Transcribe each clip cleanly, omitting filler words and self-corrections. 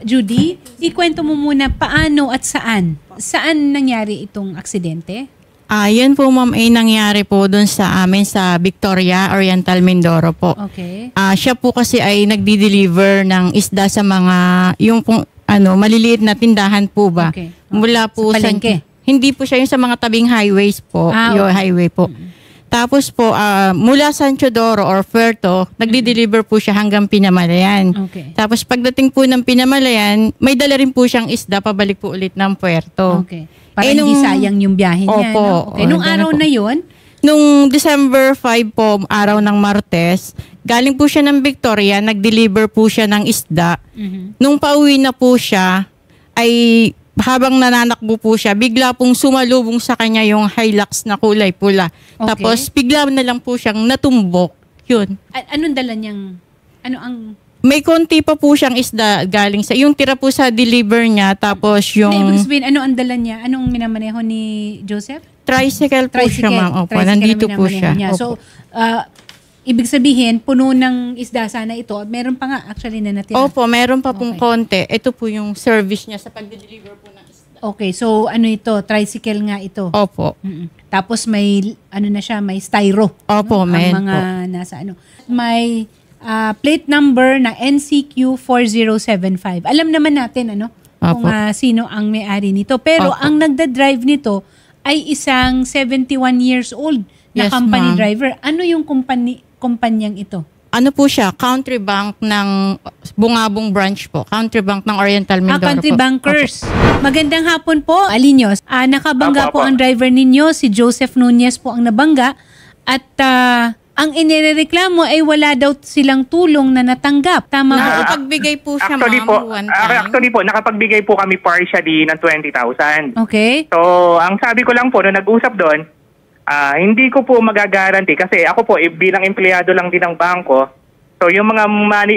Judy, ikwento mo muna paano at saan? Saan nangyari itong aksidente? Yan po ma'am ay nangyari po doon sa amin sa Victoria, Oriental, Mindoro po. Okay. Siya po kasi ay nagdi-deliver ng isda sa mga, yung maliliit na tindahan po ba? Okay. Mula po sa palengke? Hindi po siya yung sa mga tabing highways po, yung okay. highway po. Tapos po, mula San Teodoro or Puerto, nagdi-deliver po siya hanggang Pinamalayan. Okay. Tapos pagdating po ng Pinamalayan, may dala rin po siyang isda pabalik po ulit ng Puerto. Okay. Para hindi sayang yung biyahe niya. Opo. No? Okay. Nung araw na yun? Nung December 5 po, araw ng Martes, galing po siya ng Victoria, nag-deliver po siya ng isda. Nung pauwi na po siya, ay habang nananakbo po siya, bigla pong sumalubong sa kanya yung Hilux na kulay pula. Okay. Tapos bigla na lang po siyang natumbok. Yun. Anong dala niyang, May konti pa po siyang isda galing sa, yung tira po sa deliver niya, tapos yung Ibig sabihin, ano ang dala niya? Anong minamaneho ni Joseph? tricycle po siya, ma'am. Opo, Tricycle nandito po siya. niya. So, ibig sabihin, puno ng isda sana ito. Meron pa nga actually na natira. Opo, meron pa pong konti. Ito po yung service niya sa pag-deliver po ng isda. Okay, so ano ito? Tricycle nga ito. Opo. Tapos may, na siya, may styro. Opo, Ang mga nasa May plate number na NCQ 4075. Alam naman natin, kung sino ang may-ari nito. Pero ang nagda-drive nito ay isang 71 years old na company driver. Ano yung kumpanyang ito? Ano po siya? Country Bank ng Bungabong branch po. Country Bank ng Oriental Mindoro Country po. Bankers. Magandang hapon po, Alinyos. Nakabangga po ang driver ninyo, si Joseph Nunez po ang nabangga. At ang inireklamo ay wala daw silang tulong na natanggap. Tama ba? Nakapagbigay po siya, actually ma'am, actually po, nakapagbigay po kami partially ng 20,000. Okay. So, ang sabi ko lang po, nung nag-usap doon, hindi ko po magagaranti kasi ako po, bilang empleyado lang din ng bangko. So, yung mga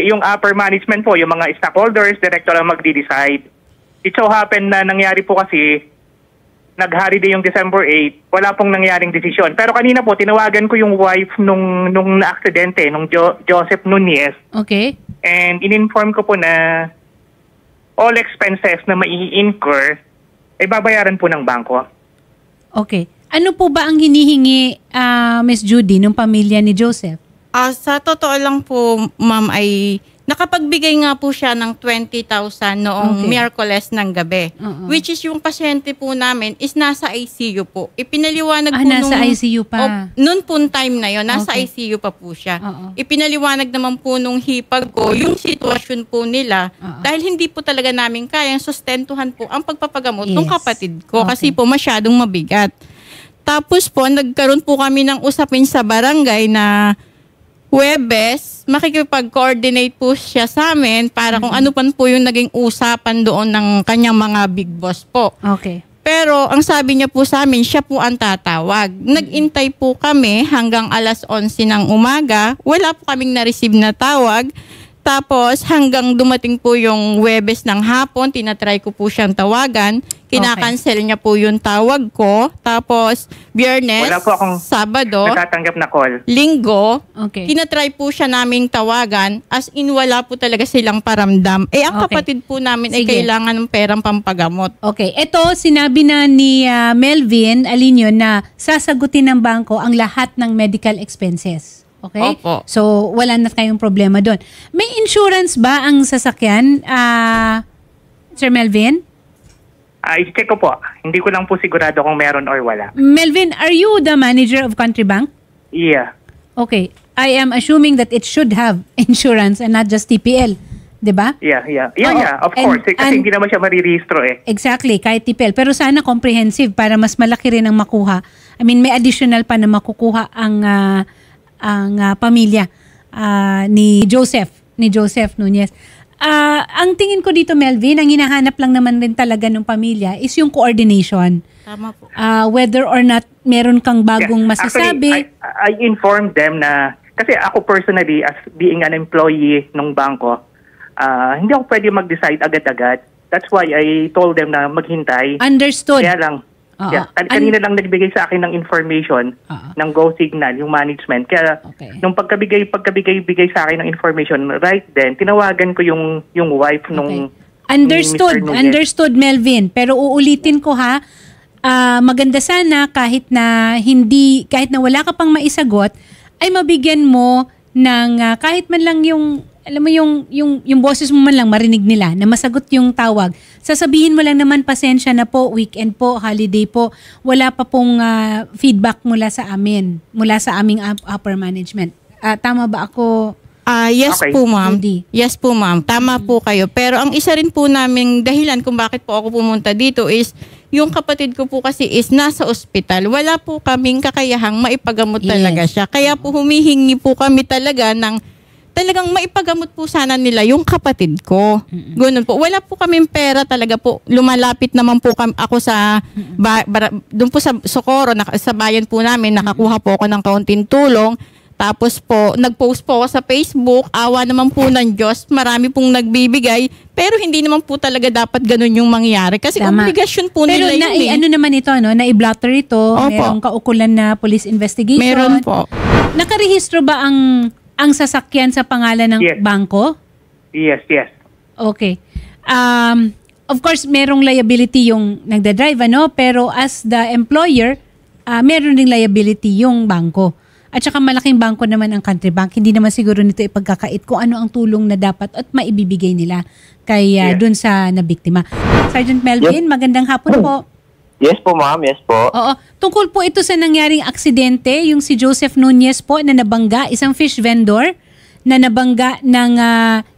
yung upper management po, yung mga stockholders, director ang magdi-decide. It so happen na nangyari po kasi, nag-holiday yung December 8, wala pong nangyaring desisyon. Pero kanina po, tinawagan ko yung wife nung na-aksidente, nung Joseph Nunez. Okay. And in-inform ko po na all expenses na mai-incur ay babayaran po ng bangko. Okay. Ano po ba ang hinihingi, Miss Judy, ng pamilya ni Joseph? Sa totoo lang po, ma'am, ay nakapagbigay nga po siya ng 20,000 noong Miyerkules ng gabi. Which is yung pasyente po namin is nasa ICU po. Ipinaliwanag po nasa ICU pa. Noon po time na yon, nasa ICU pa po siya. Ipinaliwanag naman po nung hipag ko yung sitwasyon po nila dahil hindi po talaga namin kayang sustentuhan po ang pagpapagamot ng kapatid ko kasi po masyadong mabigat. Tapos po, nagkaroon po kami ng usapin sa barangay na Huwebes, makikipag-coordinate po siya sa amin para kung ano pa po yung naging usapan doon ng kanyang mga big boss po. Okay. Pero ang sabi niya po sa amin, siya po ang tatawag. Nag-intay po kami hanggang alas 11 ng umaga. Wala po kaming na-receive na tawag. Tapos hanggang dumating po yung Huwebes ng hapon, tinatry ko po siyang tawagan. Kinakancel niya po yung tawag ko. Tapos Biyernes, wala po akong Sabado, natatanggap na call. Linggo, tinatry po siya naming tawagan. As in, wala po talaga silang paramdam. Ang kapatid po namin ay kailangan ng perang pampagamot. Okay. Ito, sinabi na ni Melvin Alinio na sasagutin ng bangko ang lahat ng medical expenses. Okay? Opo. So, wala na kayong problema doon. May insurance ba ang sasakyan, Sir Melvin? I-check ko po. Hindi ko lang po sigurado kung meron or wala. Melvin, are you the manager of Country Bank? Yeah. Okay. I am assuming that it should have insurance and not just TPL. Diba? Yeah. Of course. Kasi hindi naman siya marirehistro eh. Exactly. Kahit TPL. Pero sana comprehensive para mas malaki rin ang makuha. I mean, may additional pa na makukuha ang pamilya ni Joseph Nunez. Ang tingin ko dito, Melvin, ang hinahanap lang naman rin talaga ng pamilya is yung coordination. Tama po. Whether or not meron kang bagong masasabi. Actually, I informed them na, kasi ako personally, as being an employee ng bangko, hindi ako pwede mag-decide agad-agad. That's why I told them na maghintay. Understood. Kaya lang, kanina lang nagbigay sa akin ng information ng Go Signal, yung management. Kaya nung pagkabigay sa akin ng information, right then, tinawagan ko yung wife nung Understood, Mr. Nunez. understood Melvin. Pero uulitin ko ha, maganda sana kahit na wala ka pang maisagot, ay mabigyan mo ng kahit man lang yung, alam mo yung boses mo man lang marinig nila na masagot yung tawag. Sasabihin mo lang naman, pasensya na po, weekend po, holiday po, wala pa pong feedback mula sa aming upper management. Tama ba ako? Yes Okay. po, ma'am. Judy. Yes po, ma'am. Tama po kayo. Pero ang isa rin po naming dahilan kung bakit po ako pumunta dito is yung kapatid ko po kasi is nasa ospital. Wala po kaming kakayahang maipagamot talaga siya. Kaya po humihingi po kami talaga ng talagang maipagamot po sana nila yung kapatid ko. Ganun po. Wala po kaming pera talaga po. Lumalapit naman po ako sa doon po sa Socorro, sa bayan po namin, nakakuha po ako ng kaunting tulong. Tapos po, nag-post po ako sa Facebook, awa naman po ng Diyos, marami pong nagbibigay, pero hindi naman po talaga dapat ganun yung mangyari. Kasi Tama. obligasyon po Pero nila yun. ano naman ito, no? Na-i-blotter ito, Opo. merong kaukulan na police investigation. Meron po. Nakarehistro ba ang sasakyan sa pangalan ng Yes. bangko? Yes. Okay. Of course, merong liability yung nagda-drive, pero as the employer, meron ding liability yung bangko. At saka malaking bangko naman ang Country Bank. Hindi naman siguro nito ipagkakait kung ano ang tulong na dapat at maibibigay nila kay dun sa nabiktima. Sergeant Melvin, magandang hapon po. Yes po, ma'am. Yes po. Oo. Tungkol po ito sa nangyaring aksidente, yung si Joseph Nunez po na nabangga, isang fish vendor na nabangga ng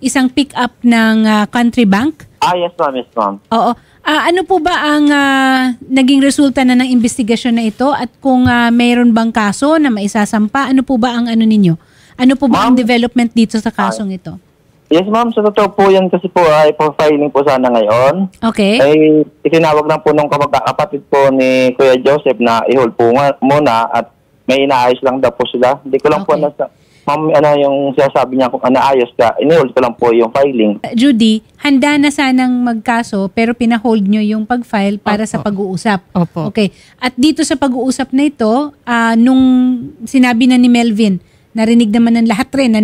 isang pick-up ng Country Bank. Yes ma'am. Yes ma'am. Oo. Ano po ba ang naging resulta na ng investigasyon na ito at kung mayroon bang kaso na maisasampa, ano po ba ang ano ninyo? Ano po ba ang development dito sa kasong ito? Yes ma'am. Sa totoo po yan kasi po ay profiling po sana ngayon. Okay. Ay itinawag lang po nung kapatid po ni Kuya Joseph na i-hold po muna at may inaayos lang daw po sila. Hindi ko lang po ma'am, yung sinasabi niya kung naayos ka, ini-hold ko lang po yung filing. Judy, handa na sanang magkaso pero pinahold nyo yung pag-file para sa pag-uusap. Opo. Okay. At dito sa pag-uusap na ito, nung sinabi na ni Melvin, narinig naman ng lahat rin,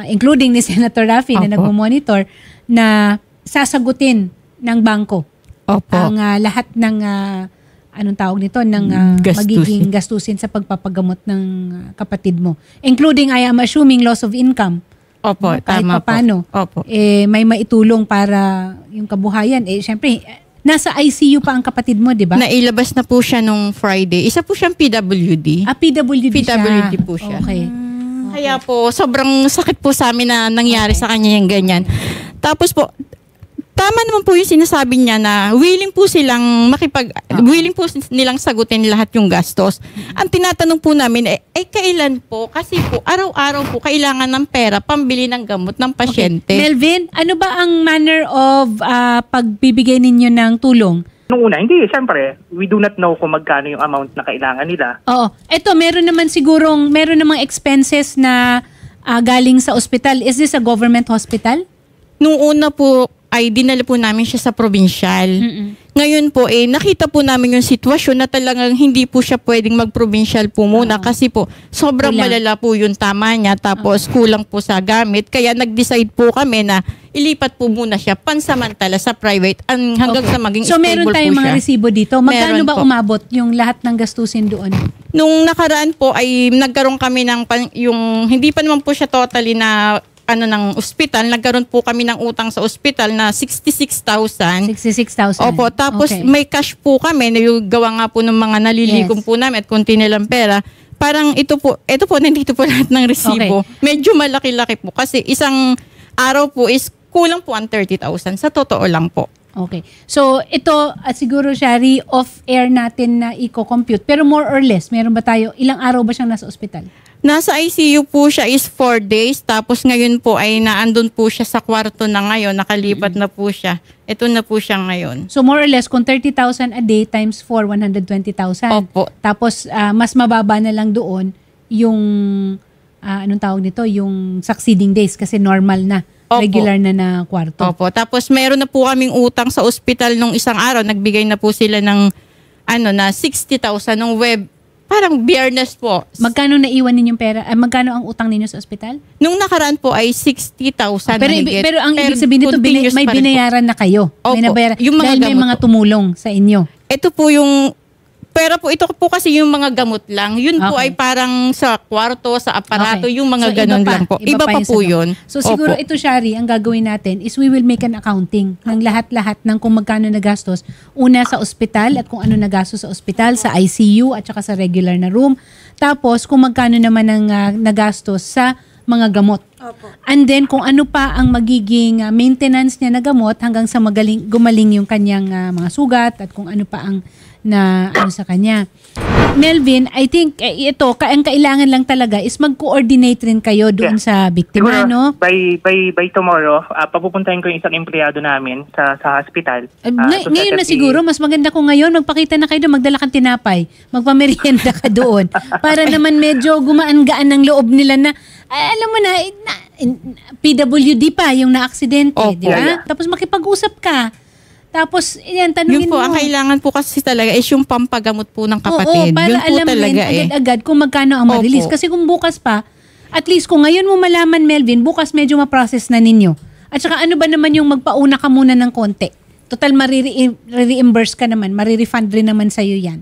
including ni Senator Raffy na nagmo-monitor, na sasagutin ng bangko Opo. ang lahat ng anong tawag nito, ng magiging gastusin sa pagpapagamot ng kapatid mo. Including, I am assuming, loss of income. Opo, Kahit tama paano, po. Opo. may maitulong para yung kabuhayan. Siyempre, nasa ICU pa ang kapatid mo, di ba? Nailabas na po siya nung Friday. Isa po siyang PWD. PWD siya. PWD po siya. Okay. Kaya po, sobrang sakit po sa amin na nangyari sa kanya yung ganyan. Tapos po, tama naman po yung sinasabi niya na willing po nilang sagutin lahat yung gastos. Ang tinatanong po namin kailan po? Kasi po, araw-araw po kailangan ng pera pambili ng gamot ng pasyente. Melvin, ano ba ang manner of pagbibigay ninyo ng tulong? Nung una, hindi. Siyempre, we do not know kung magkano yung amount na kailangan nila. Oo. Eto, meron namang expenses na galing sa ospital. Is this a government hospital? Nung una po, ay dinala po namin siya sa provincial. Ngayon po, nakita po namin yung sitwasyon na talagang hindi po siya pwedeng mag-provincial po muna kasi po sobrang malala po yung tama niya tapos kulang po sa gamit. Kaya nag-decide po kami na ilipat po muna siya pansamantala sa private hanggang sa maging So stable meron tayong po mga siya. resibo dito. Magkano Meron ba po. umabot yung lahat ng gastusin doon? Nung nakaraan po ay nagkaroon kami ng yung hindi pa naman po siya totally na ng ospital, nagkaroon po kami ng utang sa ospital na 66,000. 66,000. Opo, tapos Okay. may cash po kami na yung gawa nga po ng mga nalilikom po namin at konti nilang pera. Parang ito po, nandito po lahat ng resibo. Medyo malaki-laki po kasi isang araw po is kulang po ang 30,000. Sa totoo lang po. Okay. So, ito, siguro, Shari, off-air natin na i-compute. Pero more or less, meron ba tayo, ilang araw ba siyang nasa ospital? Nasa ICU po siya is 4 days. Tapos ngayon po ay naandun po siya sa kwarto na ngayon. Nakalipat na po siya. Ito na po siya ngayon. So, more or less, kung 30,000 a day times 4, 120,000. Opo. Tapos, mas mababa na lang doon yung, anong tawag nito, yung succeeding days kasi normal na. Opo. Regular na kwarto. Opo. Tapos meron na po kaming utang sa ospital nung isang araw. Nagbigay na po sila ng na 60,000 ng web parang biyernes po. Magkano naiwan ninyong pera? Magkano ang utang ninyo sa ospital? Nung nakaraan po ay 60,000 mahigit. Pero ang ibig sabihin nito, continuous may pa rin po. binayaran na kayo. Opo, May nabayaran. yung mga Dahil may gamot mga po. tumulong sa inyo. Ito po yung pera po, ito po kasi yung mga gamot lang. Yun po Okay. ay parang sa kwarto, sa aparato, Okay. yung mga So, ganun iba pa. lang po. Iba Iba pa pa yung po sa yun. So siguro Opo. ito, Shari, ang gagawin natin is we will make an accounting ng lahat-lahat ng kung magkano nagastos. Una sa ospital at kung ano nagastos sa ospital, sa ICU at saka sa regular na room. Tapos kung magkano naman ang nagastos sa mga gamot. Opo. And then kung ano pa ang magiging maintenance niya na gamot hanggang sa gumaling yung kanyang mga sugat at kung ano pa ang na ano sa kanya. Melvin, I think ito, ang kailangan lang talaga is mag-coordinate rin kayo doon sa biktima, Siguro, no? by tomorrow, papupuntahin ko yung isang empleyado namin sa hospital. Ngayon na siguro, mas maganda kung ngayon, magpakita na kayo doon, magdala kang tinapay, magpamerienda ka doon, para naman medyo gumaan-gaan ng loob nila na, alam mo na, PWD pa yung na-aksidente, Opo. di ba? Yeah. Tapos makipag-usap ka. Tapos, yan, tanungin Yun po, mo. ang kailangan po kasi talaga is yung pampagamot po ng kapatid. Oo, para Yun po alam talaga rin agad-agad kung magkano ang Opo. ma-release. Kasi kung bukas pa, at least kung ngayon mo malaman, Melvin, bukas medyo ma-process na ninyo. At saka ano ba naman yung magpauna ka muna ng konti? Total, marireimburse ka naman, marirefund rin naman sa'yo yan.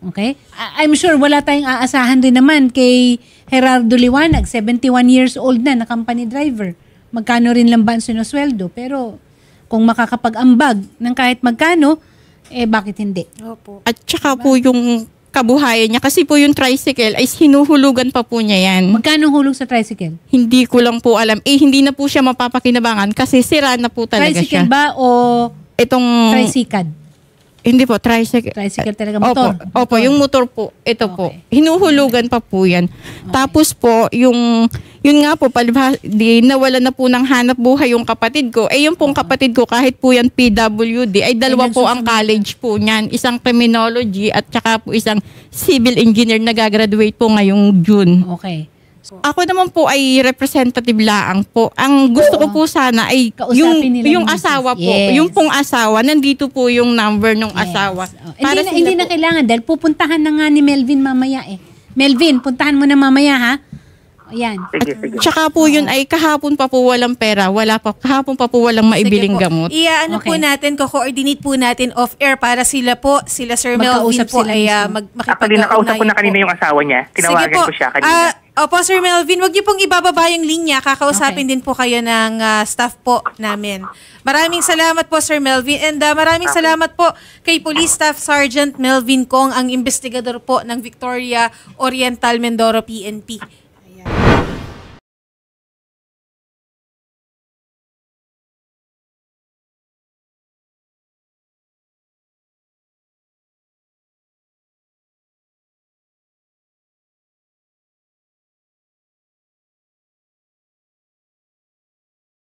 Okay? I'm sure wala tayong aasahan rin naman kay Gerardo Liwanag, 71 years old na company driver. Magkano rin lang ba ang sinusweldo? Pero kung makakapag-ambag ng kahit magkano, bakit hindi? Opo. At saka po yung kabuhayan niya. Kasi po yung tricycle ay hinuhulugan pa po niya yan. Magkano hulog sa tricycle? Hindi ko lang po alam. Hindi na po siya mapapakinabangan kasi sira na po talaga Tricycle siya. ba o Itong, tricycad? hindi po, tricycle. Tricycle talaga, motor. Opo, yung motor po. Ito po. Okay. Hinuhulugan pa po yan. Tapos po, yun nga po, di nawala na po ng hanap buhay yung kapatid ko. Yung pong kapatid ko, kahit po yan PWD, ay dalawa po ang college po niyan. Isang criminology at saka po isang civil engineer na gagraduate po ngayong June. Okay. Ako naman po ay representative laang po. Ang gusto ko po sana ay Kausapin nila yung yung asawa business. po. Yes. Yung pong asawa, nandito po yung number ng asawa. Hindi, hindi na kailangan dahil pupuntahan na nga ni Melvin mamaya eh. Melvin, puntahan mo na mamaya ha. Ayan. Sige. Tsaka po yun ay kahapon pa po walang pera. Kahapon pa po walang maibiling Sige po. gamot. Ano po Okay. natin, ko-coordinate po natin off-air para sila Sir Melvin Magkausap po sila ay mismo. Actually, nakausap ko na kanina yung asawa niya. Tinawagan ko siya kanina. Opo, Sir Melvin, wag niyo pong ibababa yung linya. Kakausapin din po kayo ng staff po namin. Maraming salamat po, Sir Melvin. And maraming salamat po kay Police Staff Sergeant Melvin Kong, ang investigador po ng Victoria Oriental Mindoro PNP.